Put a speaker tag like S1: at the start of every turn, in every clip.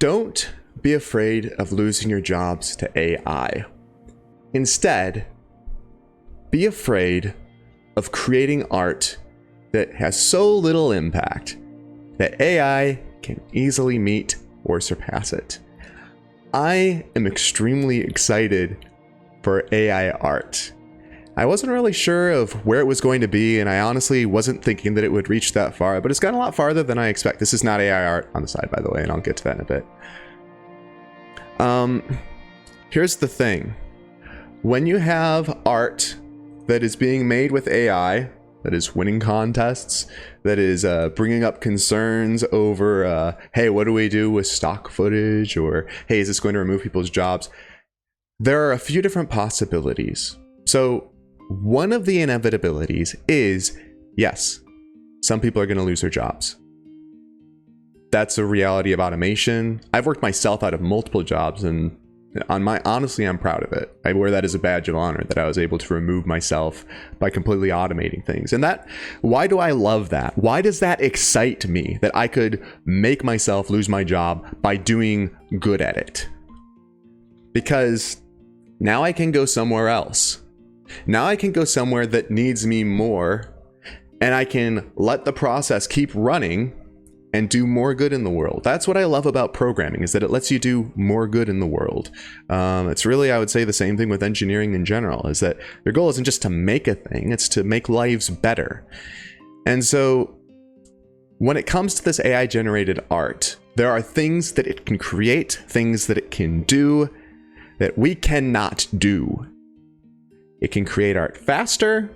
S1: Don't be afraid of losing your jobs to AI. Instead, be afraid of creating art that has so little impact that AI can easily meet or surpass it. I am extremely excited for AI art. I wasn't really sure of where it was going to be, and I honestly wasn't thinking that it would reach that far, but it's gotten a lot farther than I expect. This is not AI art on the side, by the way, and I'll get to that in a bit. Here's the thing. When you have art that is being made with AI, that is winning contests, that is bringing up concerns over, hey, what do we do with stock footage? Or, hey, is this going to remove people's jobs? There are a few different possibilities. So one of the inevitabilities is, yes, some people are going to lose their jobs. That's a reality of automation. I've worked myself out of multiple jobs, and honestly, I'm proud of it. I wear that as a badge of honor, that I was able to remove myself by completely automating things. And why do I love that? Why does that excite me, that I could make myself lose my job by doing good at it? Because now I can go somewhere else. Now I can go somewhere that needs me more, and I can let the process keep running and do more good in the world. That's what I love about programming, is that it lets you do more good in the world. It's really, I would say, the same thing with engineering in general, is that your goal isn't just to make a thing, it's to make lives better. And so when it comes to this AI generated art, there are things that it can create, things that it can do that we cannot do. It can create art faster,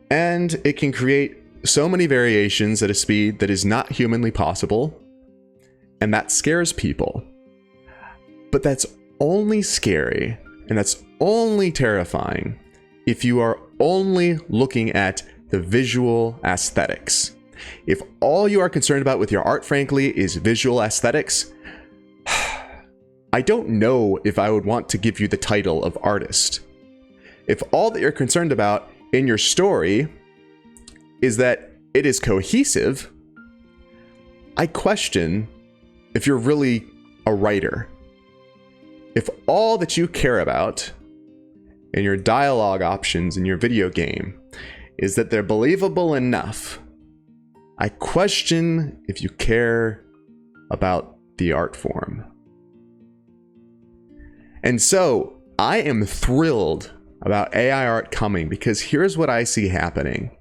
S1: and it can create so many variations at a speed that is not humanly possible, and that scares people. But that's only scary, and that's only terrifying if you are only looking at the visual aesthetics. If all you are concerned about with your art, frankly, is visual aesthetics, I don't know if I would want to give you the title of artist. If all that you're concerned about in your story is that it is cohesive, I question if you're really a writer. If all that you care about in your dialogue options in your video game is that they're believable enough, I question if you care about the art form. And so I am thrilled about AI art coming, because here's what I see happening.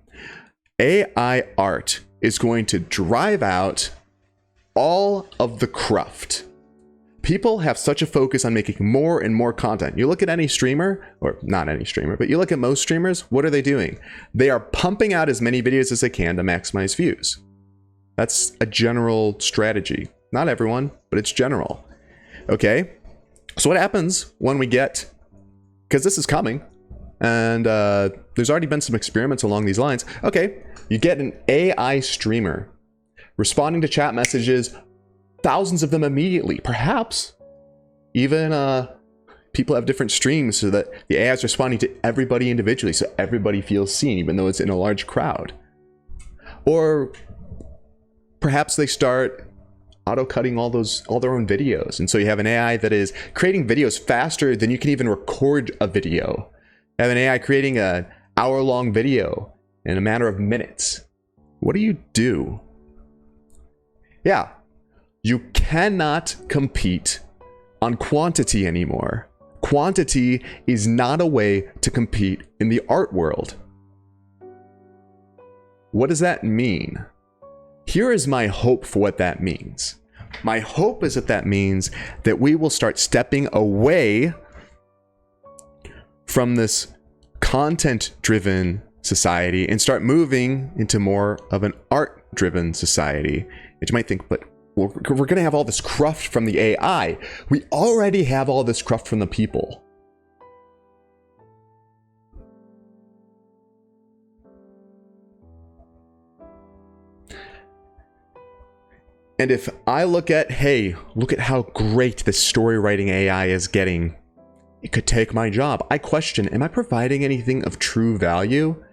S1: AI art is going to drive out all of the cruft. People have such a focus on making more and more content. You look at any streamer, or not any streamer, but you look at most streamers, what are they doing? They are pumping out as many videos as they can to maximize views. That's a general strategy. Not everyone, but it's general. Okay? So what happens when we get, because this is coming, and there's already been some experiments along these lines. Okay, you get an AI streamer responding to chat messages, thousands of them immediately. Perhaps even people have different streams so that the AI is responding to everybody individually, so everybody feels seen, even though it's in a large crowd. Or perhaps they start auto-cutting all their own videos, and so you have an AI that is creating videos faster than you can even record a video. You have an AI creating an hour-long video in a matter of minutes. What do you do? Yeah, you cannot compete on quantity anymore. Quantity is not a way to compete in the art world. What does that mean? Here is my hope for what that means. My hope is that means that we will start stepping away from this content-driven society and start moving into more of an art-driven society. And you might think, but we're going to have all this cruft from the AI. We already have all this cruft from the people. And if I look at, hey, look at how great this story writing AI is getting, it could take my job. I question, am I providing anything of true value?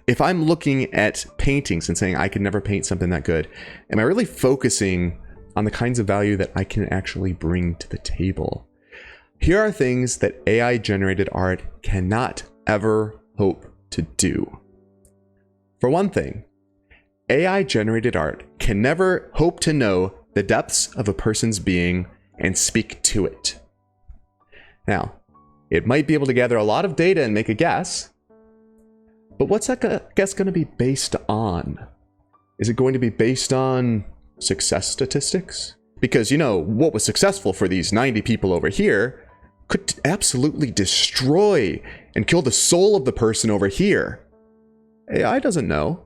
S1: If I'm looking at paintings and saying I could never paint something that good, am I really focusing on the kinds of value that I can actually bring to the table. Here are things that AI generated art cannot ever hope to do. For one thing, AI generated art can never hope to know the depths of a person's being and speak to it. Now, it might be able to gather a lot of data and make a guess, but what's that guess going to be based on? Is it going to be based on success statistics? Because, you know, what was successful for these 90 people over here could absolutely destroy and kill the soul of the person over here. AI doesn't know.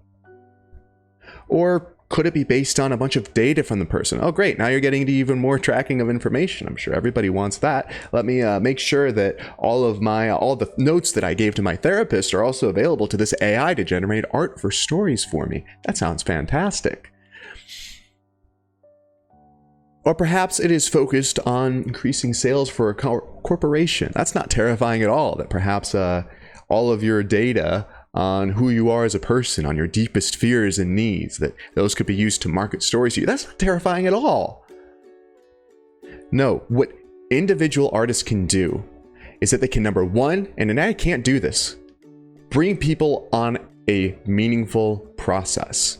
S1: Or could it be based on a bunch of data from the person? Oh, great. Now you're getting into even more tracking of information. I'm sure everybody wants that. Let me make sure that all the notes that I gave to my therapist are also available to this AI to generate art for stories for me. That sounds fantastic. Or perhaps it is focused on increasing sales for a corporation. That's not terrifying at all. That perhaps all of your data on who you are as a person, on your deepest fears and needs, that those could be used to market stories to you. That's not terrifying at all. No, what individual artists can do is that they can, number one, and I can't do this, bring people on a meaningful process.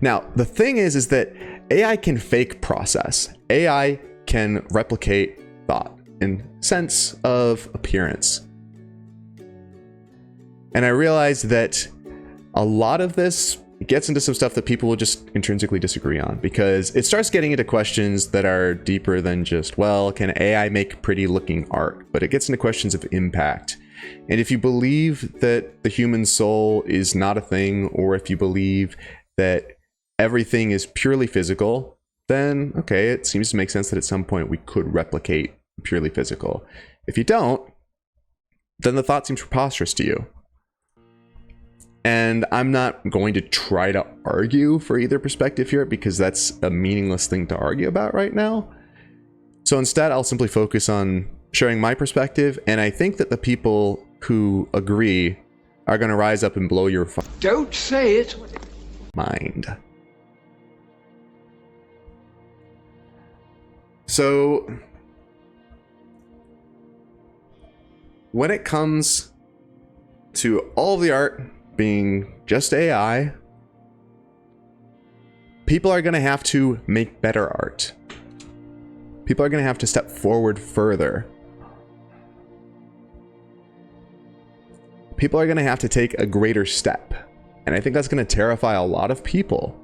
S1: Now, the thing is that AI can fake process. AI can replicate thought and sense of appearance. And I realize that a lot of this gets into some stuff that people will just intrinsically disagree on, because it starts getting into questions that are deeper than just, well, can AI make pretty looking art? But it gets into questions of impact. And if you believe that the human soul is not a thing, or if you believe that everything is purely physical, then okay, it seems to make sense that at some point we could replicate purely physical. If you don't, then the thought seems preposterous to you. And I'm not going to try to argue for either perspective here, because that's a meaningless thing to argue about right now. So instead, I'll simply focus on sharing my perspective, and I think that the people who agree are going to rise up and blow your
S2: Don't say it.
S1: Mind. So when it comes to all of the art being just AI, people are going to have to make better art. People are going to have to step forward further. People are going to have to take a greater step. And I think that's going to terrify a lot of people.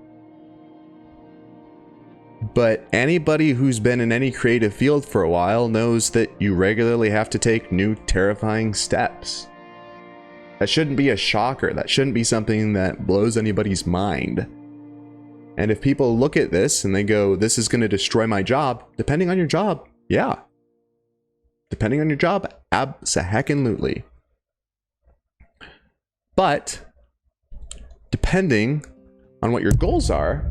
S1: But anybody who's been in any creative field for a while knows that you regularly have to take new terrifying steps. That shouldn't be a shocker. That shouldn't be something that blows anybody's mind. And if people look at this and they go, this is going to destroy my job, depending on your job, yeah. Depending on your job, abso-heckin-lutely. But depending on what your goals are,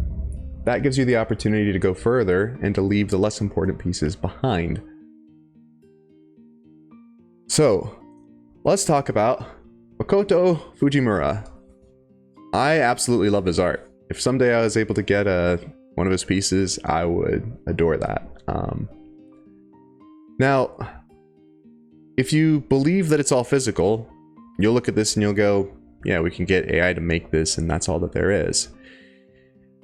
S1: that gives you the opportunity to go further and to leave the less important pieces behind. So, let's talk about Makoto Fujimura. I absolutely love his art. If someday I was able to get one of his pieces, I would adore that. Now, if you believe that it's all physical, you'll look at this and you'll go, yeah, we can get AI to make this, and that's all that there is.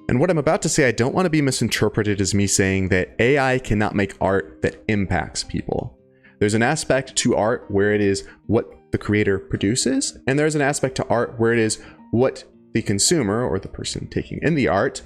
S1: And what I'm about to say, I don't want to be misinterpreted as me saying that AI cannot make art that impacts people. There's an aspect to art where it is what the creator produces, and there's an aspect to art where it is what the consumer, or the person taking in the art,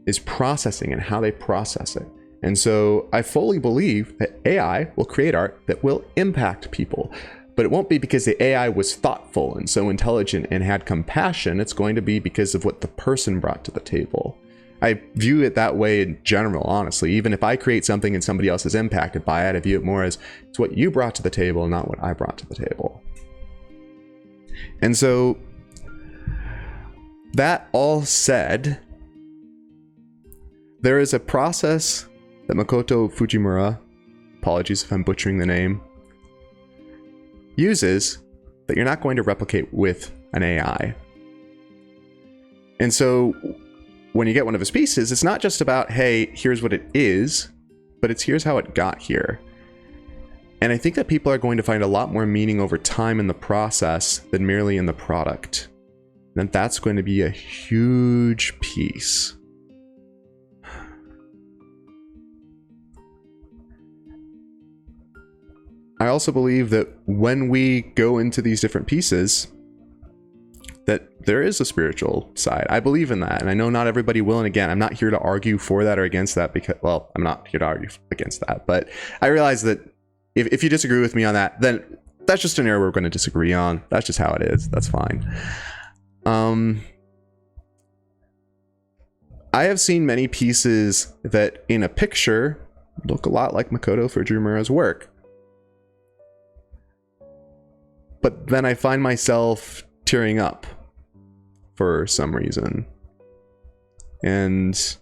S1: is processing and how they process it. And so I fully believe that AI will create art that will impact people. But it won't be because the AI was thoughtful and so intelligent and had compassion. It's going to be because of what the person brought to the table. I view it that way in general, honestly. Even if I create something and somebody else is impacted by it, I view it more as it's what you brought to the table, not what I brought to the table. And so, that all said, there is a process that Makoto Fujimura, apologies if I'm butchering the name, uses that you're not going to replicate with an AI. And so when you get one of his pieces, it's not just about, hey, here's what it is, but it's here's how it got here. And I think that people are going to find a lot more meaning over time in the process than merely in the product. And that's going to be a huge piece. I also believe that when we go into these different pieces, that there is a spiritual side. I believe in that, and I know not everybody will. And again, I'm not here to argue for that or against that because, well, I'm not here to argue against that. But I realize that if you disagree with me on that, then that's just an area we're going to disagree on. That's just how it is. That's fine. I have seen many pieces that in a picture look a lot like Makoto Fujimura's work. But then I find myself tearing up for some reason and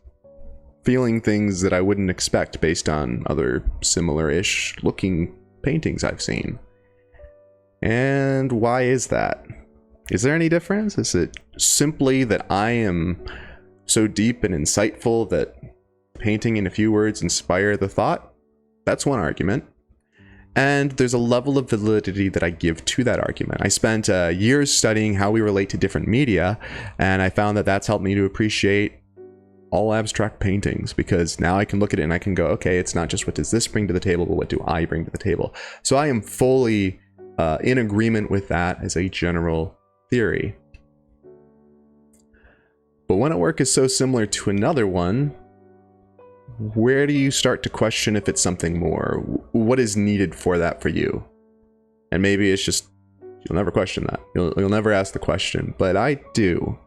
S1: feeling things that I wouldn't expect based on other similar-ish looking paintings I've seen. And why is that? Is there any difference? Is it simply that I am so deep and insightful that painting in a few words inspire the thought? That's one argument. And there's a level of validity that I give to that argument. I spent years studying how we relate to different media, and I found that that's helped me to appreciate all abstract paintings, because now I can look at it and I can go, okay, it's not just what does this bring to the table, but what do I bring to the table? So I am fully in agreement with that as a general theory. But when a work is so similar to another one, where do you start to question if it's something more? What is needed for that for you? And maybe it's just, you'll never question that. You'll never ask the question, but I do.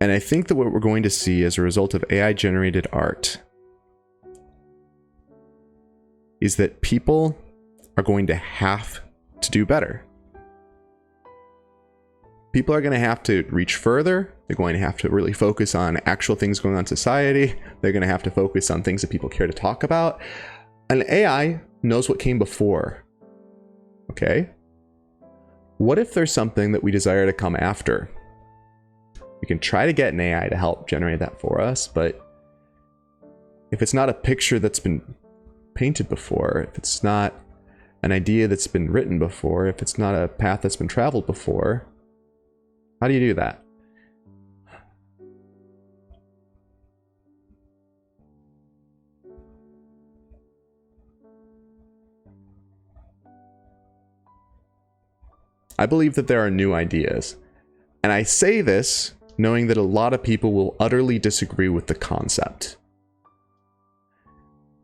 S1: And I think that what we're going to see as a result of AI-generated art is that people are going to have to do better. People are going to have to reach further. They're going to have to really focus on actual things going on in society. They're going to have to focus on things that people care to talk about. And AI knows what came before. Okay? What if there's something that we desire to come after? We can try to get an AI to help generate that for us, but if it's not a picture that's been painted before, if it's not an idea that's been written before, if it's not a path that's been traveled before, how do you do that? I believe that there are new ideas. And I say this knowing that a lot of people will utterly disagree with the concept.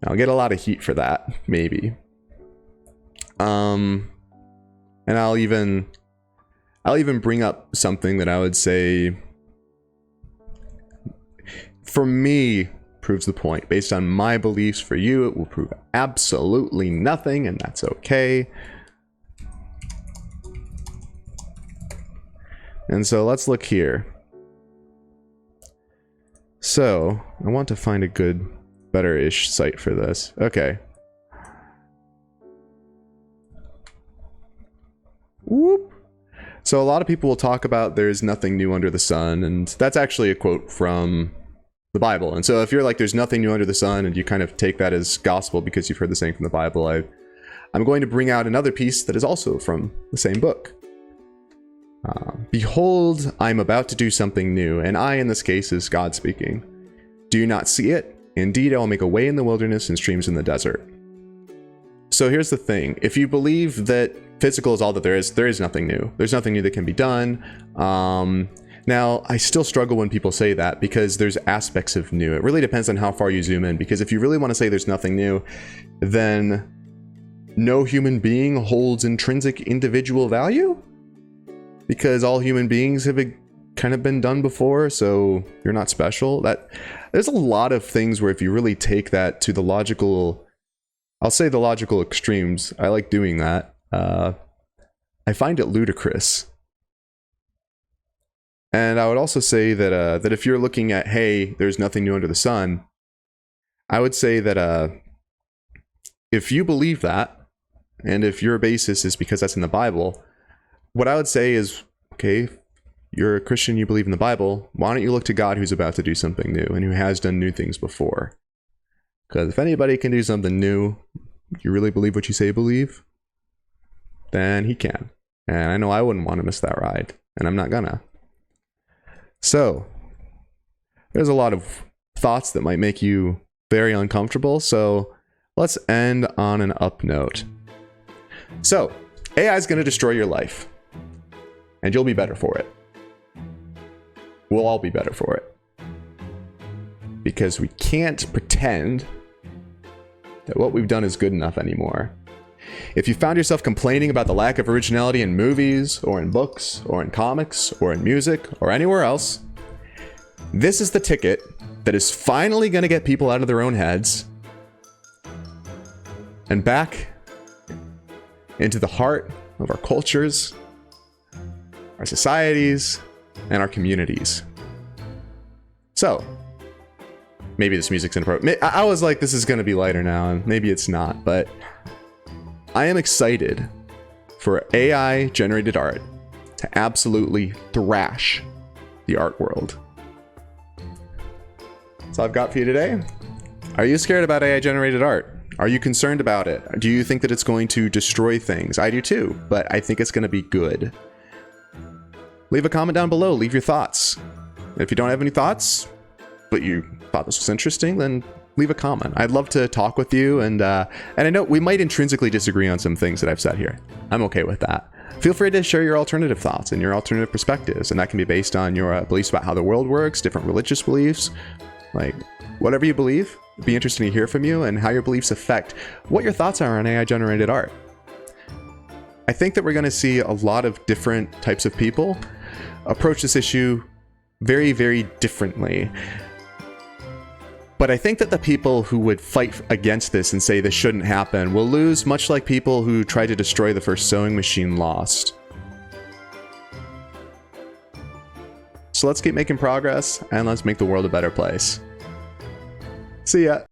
S1: I'll get a lot of heat for that, maybe. And I'll even bring up something that I would say, for me, proves the point. Based on my beliefs, for you, it will prove absolutely nothing, and that's okay. And so let's look here. So I want to find a good, better-ish site for this. Okay. Whoop. So a lot of people will talk about there's nothing new under the sun, and that's actually a quote from the Bible. And so if you're like, there's nothing new under the sun, and you kind of take that as gospel because you've heard the saying from the Bible, I'm going to bring out another piece that is also from the same book. Behold, I'm about to do something new, and I, in this case, is God speaking. Do you not see it? Indeed, I will make a way in the wilderness and streams in the desert. So here's the thing. If you believe that physical is all that there is nothing new. There's nothing new that can be done. Now, I still struggle when people say that because there's aspects of new. It really depends on how far you zoom in, because if you really want to say there's nothing new, then no human being holds intrinsic individual value? Because all human beings have kind of been done before, so you're not special. There's a lot of things where if you really take that to the logical, I'll say the logical extremes, I like doing that. I find it ludicrous. And I would also say that that if you're looking at, hey, there's nothing new under the sun, I would say that if you believe that, and if your basis is because that's in the Bible, what I would say is, okay, you're a Christian, you believe in the Bible, why don't you look to God who's about to do something new and who has done new things before? Because if anybody can do something new, you really believe what you say you believe, then he can. And I know I wouldn't want to miss that ride, and I'm not gonna. So, there's a lot of thoughts that might make you very uncomfortable, so let's end on an up note. So, AI is going to destroy your life, and you'll be better for it. We'll all be better for it. Because we can't pretend that what we've done is good enough anymore. If you found yourself complaining about the lack of originality in movies, or in books, or in comics, or in music, or anywhere else, this is the ticket that is finally going to get people out of their own heads and back into the heart of our cultures, our societies, and our communities. So, maybe this music's inappropriate. I was like, this is going to be lighter now, and maybe it's not, but I am excited for AI-generated art to absolutely thrash the art world. That's all I've got for you today. Are you scared about AI-generated art? Are you concerned about it? Do you think that it's going to destroy things? I do too, but I think it's going to be good. Leave a comment down below. Leave your thoughts. If you don't have any thoughts, but you thought this was interesting, then leave a comment. I'd love to talk with you, and I know we might intrinsically disagree on some things that I've said here. I'm okay with that. Feel free to share your alternative thoughts and your alternative perspectives, and that can be based on your beliefs about how the world works, different religious beliefs, like whatever you believe. It'd be interesting to hear from you and how your beliefs affect what your thoughts are on AI-generated art. I think that we're going to see a lot of different types of people approach this issue very, very differently. But I think that the people who would fight against this and say this shouldn't happen will lose, much like people who tried to destroy the first sewing machine lost. So let's keep making progress, and let's make the world a better place. See ya.